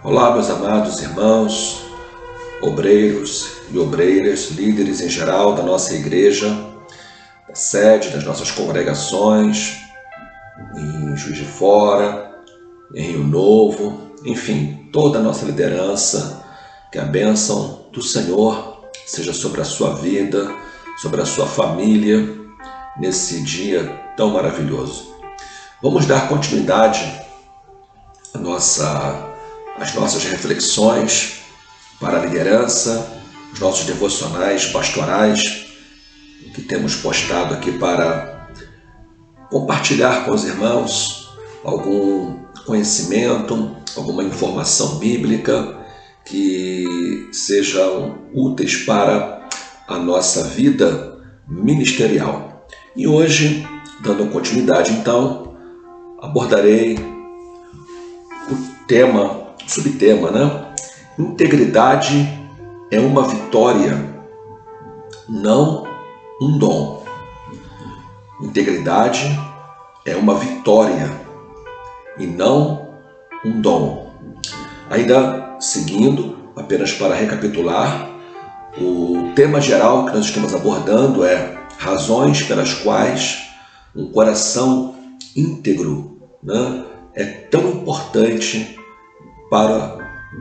Olá, meus amados irmãos, obreiros e obreiras, líderes em geral da nossa igreja, da sede, das nossas congregações, em Juiz de Fora, em Rio Novo, enfim, toda a nossa liderança, que a bênção do Senhor seja sobre a sua vida, sobre a sua família, nesse dia tão maravilhoso. Vamos dar continuidade às nossas reflexões para a liderança, os nossos devocionais pastorais que temos postado aqui para compartilhar com os irmãos algum conhecimento, alguma informação bíblica que sejam úteis para a nossa vida ministerial. E hoje, dando continuidade então, abordarei o subtema, Integridade é uma vitória, não um dom. Integridade é uma vitória e não um dom. Ainda seguindo, apenas para recapitular, o tema geral que nós estamos abordando é razões pelas quais um coração íntegro é tão importante para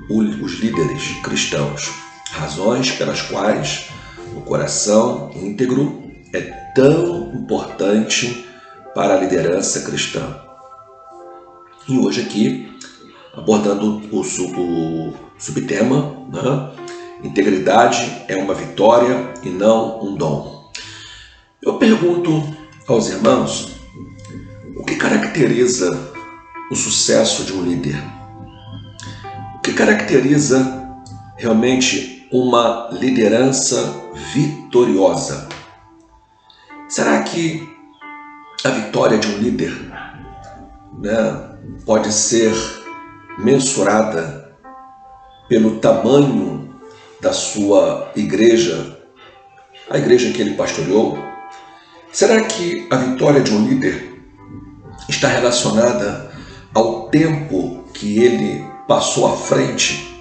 os líderes cristãos. Razões pelas quais o coração íntegro é tão importante para a liderança cristã. E hoje aqui, abordando o subtema, integridade é uma vitória e não um dom. Eu pergunto aos irmãos, o que caracteriza o sucesso de um líder? O que caracteriza realmente uma liderança vitoriosa? Será que a vitória de um líder pode ser mensurada pelo tamanho da sua igreja, a igreja que ele pastoreou? Será que a vitória de um líder está relacionada ao tempo que ele passou à frente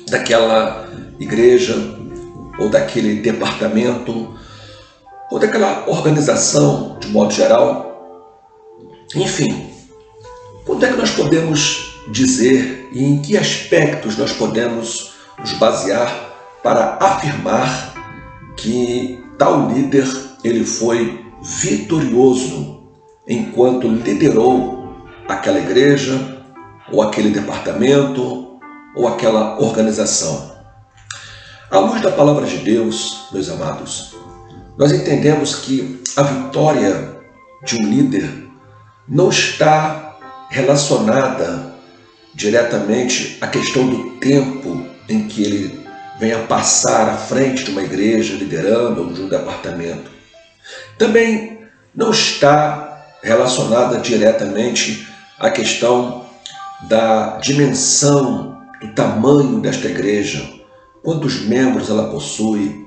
daquela igreja, ou daquele departamento, ou daquela organização de modo geral? Enfim, quanto é que nós podemos dizer e em que aspectos nós podemos nos basear para afirmar que tal líder ele foi vitorioso enquanto liderou aquela igreja, ou aquele departamento, ou aquela organização? À luz da palavra de Deus, meus amados, nós entendemos que a vitória de um líder não está relacionada diretamente à questão do tempo em que ele venha passar à frente de uma igreja, liderando, ou de um departamento. Também não está relacionada diretamente à questão da dimensão, do tamanho desta igreja, quantos membros ela possui,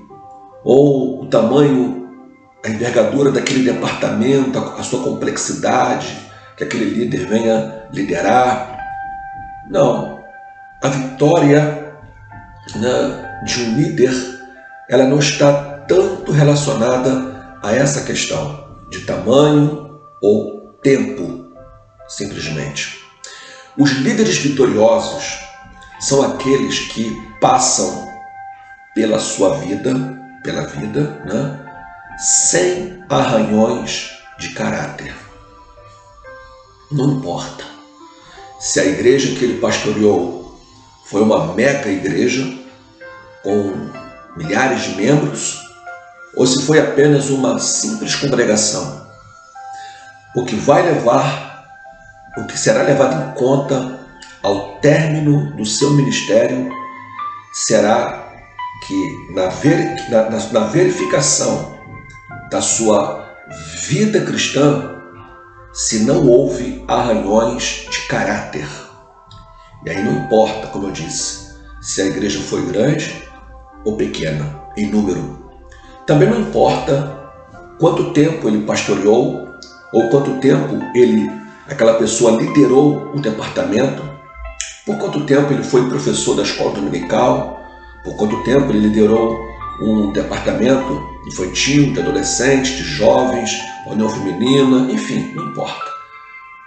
ou o tamanho, a envergadura daquele departamento, a sua complexidade, que aquele líder venha liderar. Não, a vitória de um líder, ela não está tanto relacionada a essa questão de tamanho ou tempo, simplesmente. Os líderes vitoriosos são aqueles que passam pela vida, sem arranhões de caráter. Não importa se a igreja que ele pastoreou foi uma mega igreja com milhares de membros, ou se foi apenas uma simples congregação. O que será levado em conta ao término do seu ministério será que na verificação da sua vida cristã, se não houve arranhões de caráter. E aí não importa, como eu disse, se a igreja foi grande ou pequena em número. Também não importa quanto tempo ele pastoreou ou quanto tempo aquela pessoa liderou o departamento Por quanto tempo ele foi professor da escola dominical, por quanto tempo ele liderou um departamento infantil, de adolescentes, de jovens, união feminina, enfim, não importa.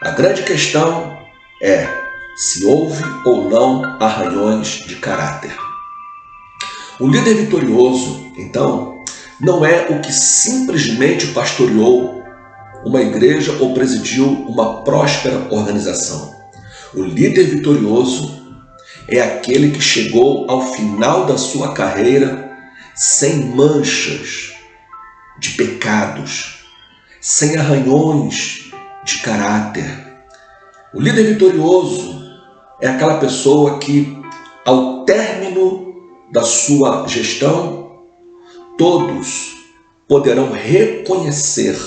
A grande questão é se houve ou não arranhões de caráter. O líder vitorioso, então, não é o que simplesmente pastoreou uma igreja ou presidiu uma próspera organização. O líder vitorioso é aquele que chegou ao final da sua carreira sem manchas de pecados, sem arranhões de caráter. O líder vitorioso é aquela pessoa que, ao término da sua gestão, todos poderão reconhecer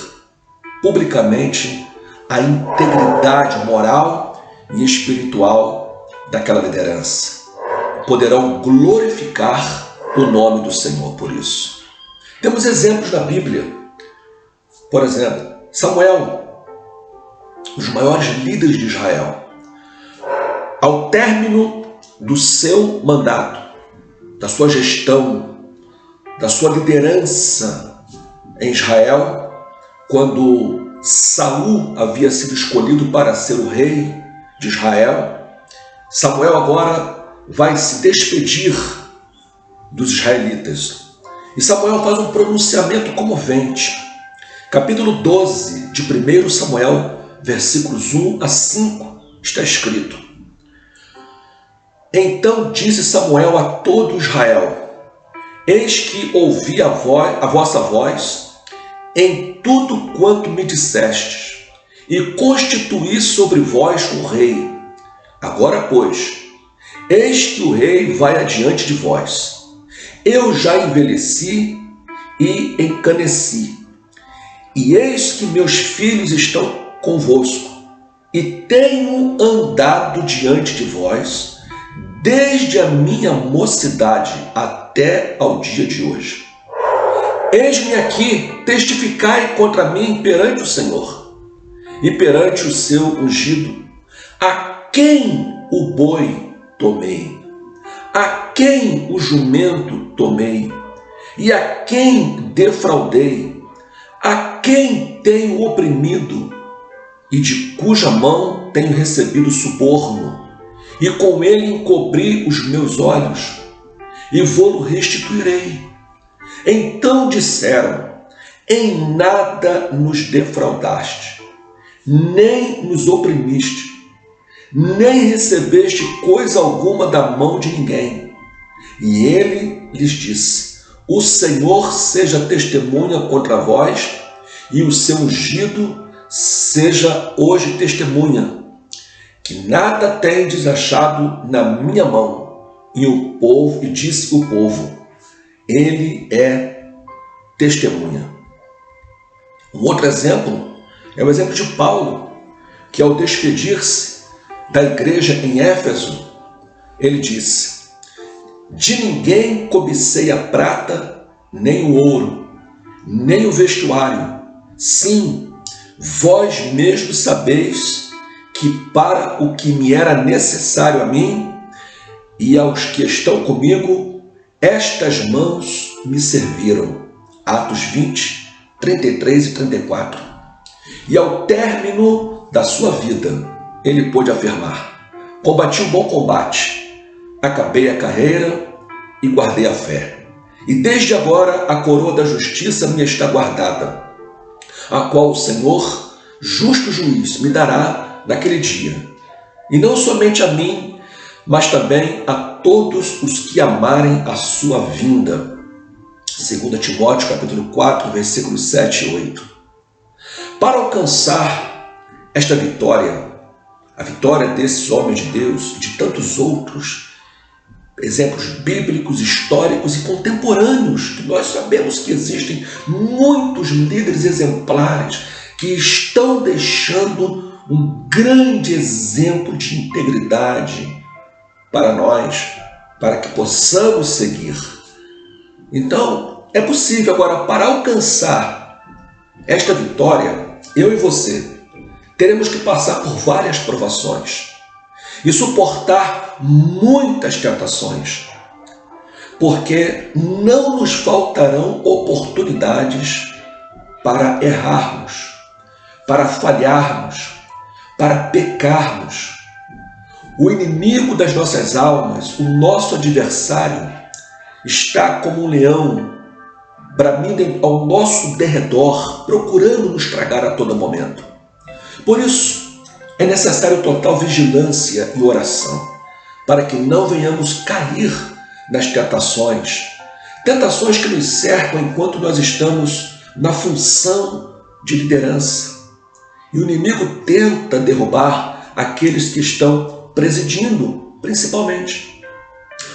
publicamente a integridade moral e espiritual daquela liderança. Poderão glorificar o nome do Senhor por isso. Temos exemplos na Bíblia. Por exemplo, Samuel, os maiores líderes de Israel. Ao término do seu mandato, da sua gestão, da sua liderança em Israel, quando Saul havia sido escolhido para ser o rei de Israel, Samuel agora vai se despedir dos israelitas. E Samuel faz um pronunciamento comovente. Capítulo 12 de 1 Samuel, versículos 1 a 5, está escrito: Então disse Samuel a todo Israel: Eis que ouvi a vossa voz em tudo quanto me dissestes, e constituí sobre vós um rei. Agora, pois, eis que o rei vai adiante de vós. Eu já envelheci e encaneci, e eis que meus filhos estão convosco, e tenho andado diante de vós desde a minha mocidade até ao dia de hoje. Eis-me aqui, testificai contra mim perante o Senhor e perante o seu ungido, a quem o boi tomei, a quem o jumento tomei, e a quem defraudei, a quem tenho oprimido, e de cuja mão tenho recebido suborno, e com ele encobri os meus olhos, e vou-lo restituirei. Então disseram: em nada nos defraudaste, nem nos oprimiste, nem recebeste coisa alguma da mão de ninguém. E ele lhes disse: o Senhor seja testemunha contra vós, e o seu ungido seja hoje testemunha, que nada tendes achado na minha mão. E disse o povo: ele é testemunha. Um outro exemplo é o exemplo de Paulo, que ao despedir-se da igreja em Éfeso, ele disse: de ninguém cobicei a prata, nem o ouro, nem o vestuário. Sim, vós mesmos sabeis que para o que me era necessário a mim e aos que estão comigo, estas mãos me serviram. Atos 20, 33 e 34. E ao término da sua vida, ele pôde afirmar: combati o bom combate, acabei a carreira e guardei a fé. E desde agora a coroa da justiça me está guardada, a qual o Senhor, justo juiz, me dará naquele dia. E não somente a mim, mas também a todos os que amarem a sua vinda. 2 Timóteo capítulo 4, versículos 7 e 8. Para alcançar esta vitória, a vitória desses homens de Deus e de tantos outros exemplos bíblicos, históricos e contemporâneos, que nós sabemos que existem muitos líderes exemplares que estão deixando um grande exemplo de integridade para nós, para que possamos seguir. Então, é possível. Agora, para alcançar esta vitória, eu e você teremos que passar por várias provações. e suportar muitas tentações, porque não nos faltarão oportunidades para errarmos, para falharmos, para pecarmos. O inimigo das nossas almas, o nosso adversário, está como um leão, bramindo ao nosso derredor, procurando nos tragar a todo momento. Por isso, é necessário total vigilância e oração, para que não venhamos cair nas tentações que nos cercam enquanto nós estamos na função de liderança. E o inimigo tenta derrubar aqueles que estão presidindo, principalmente.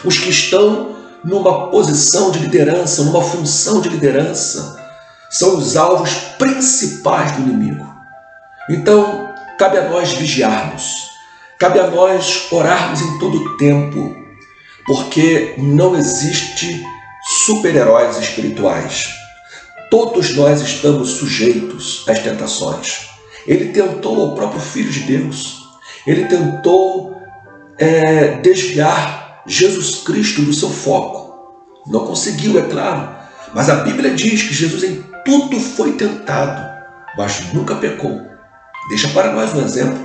Os que estão numa posição de liderança, numa função de liderança, são os alvos principais do inimigo. Então, cabe a nós vigiarmos, cabe a nós orarmos em todo o tempo, porque não existe super-heróis espirituais. Todos nós estamos sujeitos às tentações. Ele tentou ao próprio Filho de Deus, ele tentou desviar Jesus Cristo do seu foco. Não conseguiu, é claro, mas a Bíblia diz que Jesus em tudo foi tentado, mas nunca pecou. Deixa para nós um exemplo.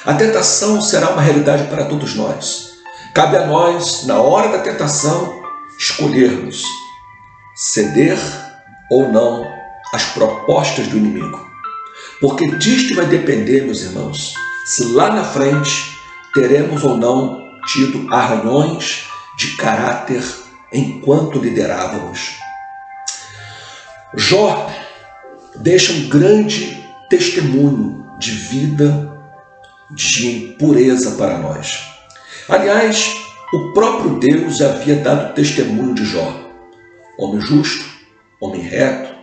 A tentação será uma realidade para todos nós. Cabe a nós, na hora da tentação, escolhermos ceder ou não às propostas do inimigo. Porque disto vai depender, meus irmãos, se lá na frente teremos ou não tido arranhões de caráter enquanto liderávamos. Jó deixa um grande testemunho de vida, de pureza para nós. Aliás, o próprio Deus já havia dado testemunho de Jó. Homem justo, homem reto,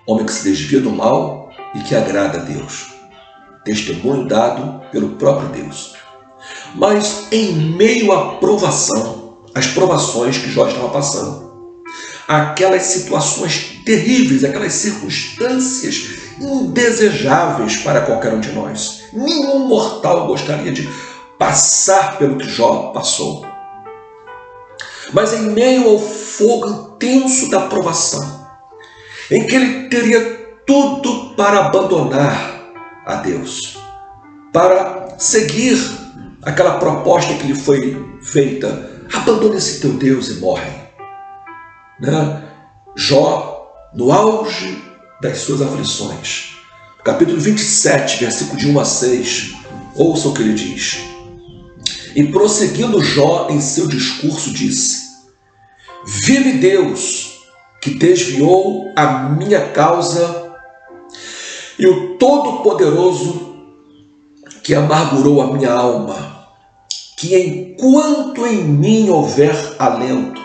homem que se desvia do mal e que agrada a Deus. Testemunho dado pelo próprio Deus. Mas em meio à provação, às provações que Jó estava passando, aquelas situações terríveis, aquelas circunstâncias indesejáveis para qualquer um de nós. Nenhum mortal gostaria de passar pelo que Jó passou. Mas em meio ao fogo intenso da provação, em que ele teria tudo para abandonar a Deus, para seguir aquela proposta que lhe foi feita: abandone esse teu Deus e morre. Jó, no auge das suas aflições, capítulo 27, versículo de 1 a 6, ouça o que ele diz. E prosseguindo Jó em seu discurso, disse: vive Deus, que desviou a minha causa, e o Todo-Poderoso, que amargurou a minha alma, que enquanto em mim houver alento,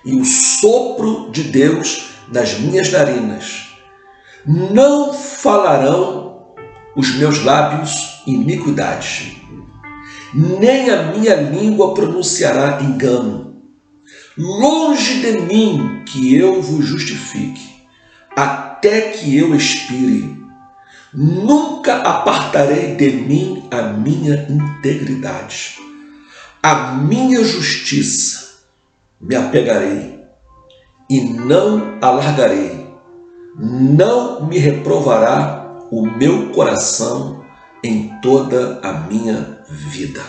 e o sopro de Deus nas minhas narinas, não falarão os meus lábios iniquidades, nem a minha língua pronunciará engano. Longe de mim que eu vos justifique, até que eu expire. Nunca apartarei de mim a minha integridade. A minha justiça me apegarei e não alargarei. Não me reprovará o meu coração em toda a minha vida.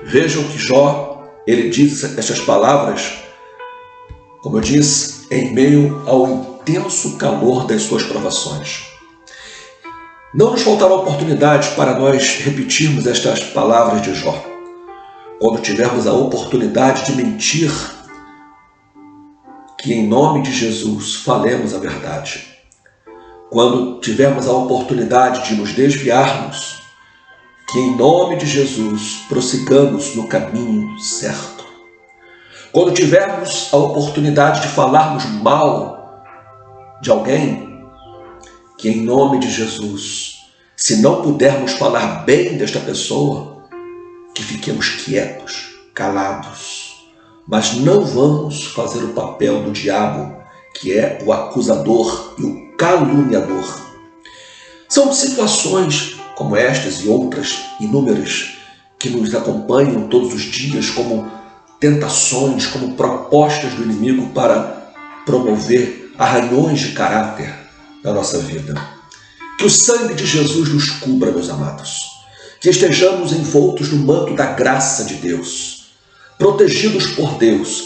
Vejam que Jó, ele diz estas palavras, como eu disse, em meio ao intenso calor das suas provações. Não nos faltará oportunidade para nós repetirmos estas palavras de Jó. Quando tivermos a oportunidade de mentir, que em nome de Jesus falemos a verdade. Quando tivermos a oportunidade de nos desviarmos, que em nome de Jesus prossigamos no caminho certo. Quando tivermos a oportunidade de falarmos mal de alguém, que em nome de Jesus, se não pudermos falar bem desta pessoa, que fiquemos quietos, calados, mas não vamos fazer o papel do diabo, que é o acusador e o caluniador. São situações como estas e outras inúmeras que nos acompanham todos os dias como tentações, como propostas do inimigo para promover arranhões de caráter na nossa vida. Que o sangue de Jesus nos cubra, meus amados. Que estejamos envoltos no manto da graça de Deus, protegidos por Deus,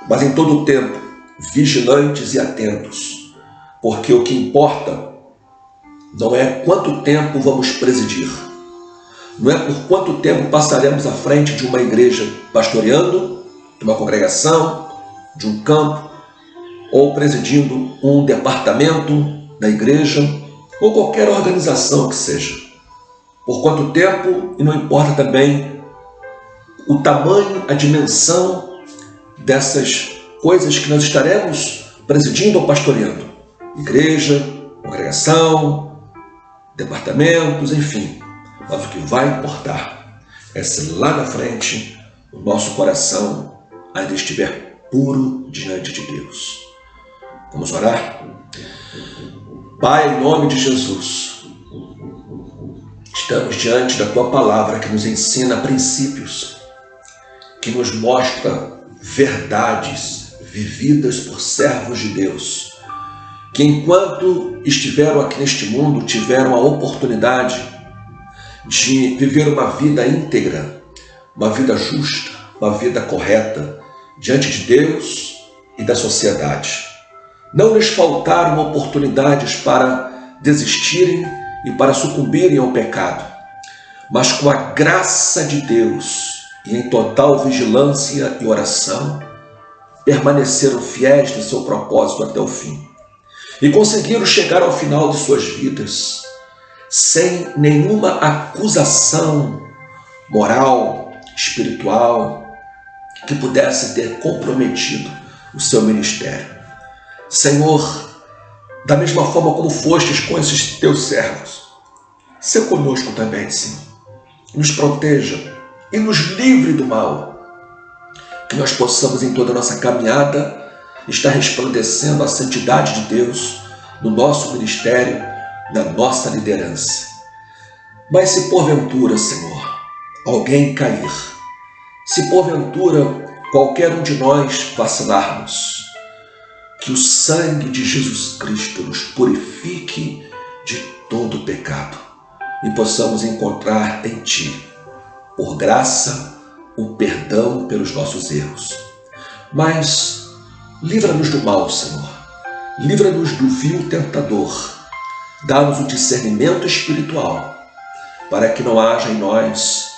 mas em todo o tempo vigilantes e atentos, porque o que importa não é quanto tempo vamos presidir, não é por quanto tempo passaremos à frente de uma igreja pastoreando, de uma congregação, de um campo, ou presidindo um departamento da igreja, ou qualquer organização que seja. Por quanto tempo, e não importa também o tamanho, a dimensão dessas coisas que nós estaremos presidindo ou pastoreando. Igreja, congregação, departamentos, enfim. Mas o que vai importar é se lá na frente o nosso coração ainda estiver puro diante de Deus. Vamos orar? Pai, em nome de Jesus, estamos diante da Tua palavra que nos ensina princípios, que nos mostra verdades vividas por servos de Deus, que enquanto estiveram aqui neste mundo, tiveram a oportunidade de viver uma vida íntegra, uma vida justa, uma vida correta, diante de Deus e da sociedade. Não lhes faltaram oportunidades para desistirem e para sucumbirem ao pecado, mas com a graça de Deus e em total vigilância e oração, permaneceram fiéis no seu propósito até o fim e conseguiram chegar ao final de suas vidas sem nenhuma acusação moral, espiritual, que pudesse ter comprometido o seu ministério. Senhor, da mesma forma como fostes com esses teus servos, sê conosco também, Senhor. Nos proteja e nos livre do mal. Que nós possamos em toda a nossa caminhada estar resplandecendo a santidade de Deus no nosso ministério, na nossa liderança. Mas se porventura, Senhor, alguém cair, se porventura qualquer um de nós vacilarmos, que o sangue de Jesus Cristo nos purifique de todo pecado e possamos encontrar em Ti, por graça, o perdão pelos nossos erros. Mas livra-nos do mal, Senhor. Livra-nos do vil tentador. Dá-nos o discernimento espiritual para que não haja em nós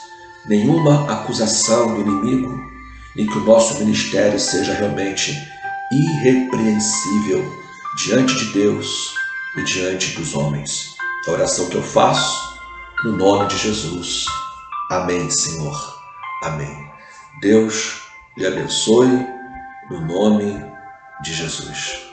nenhuma acusação do inimigo e que o nosso ministério seja realmente irrepreensível diante de Deus e diante dos homens. A oração que eu faço no nome de Jesus. Amém, Senhor. Amém. Deus lhe abençoe no nome de Jesus.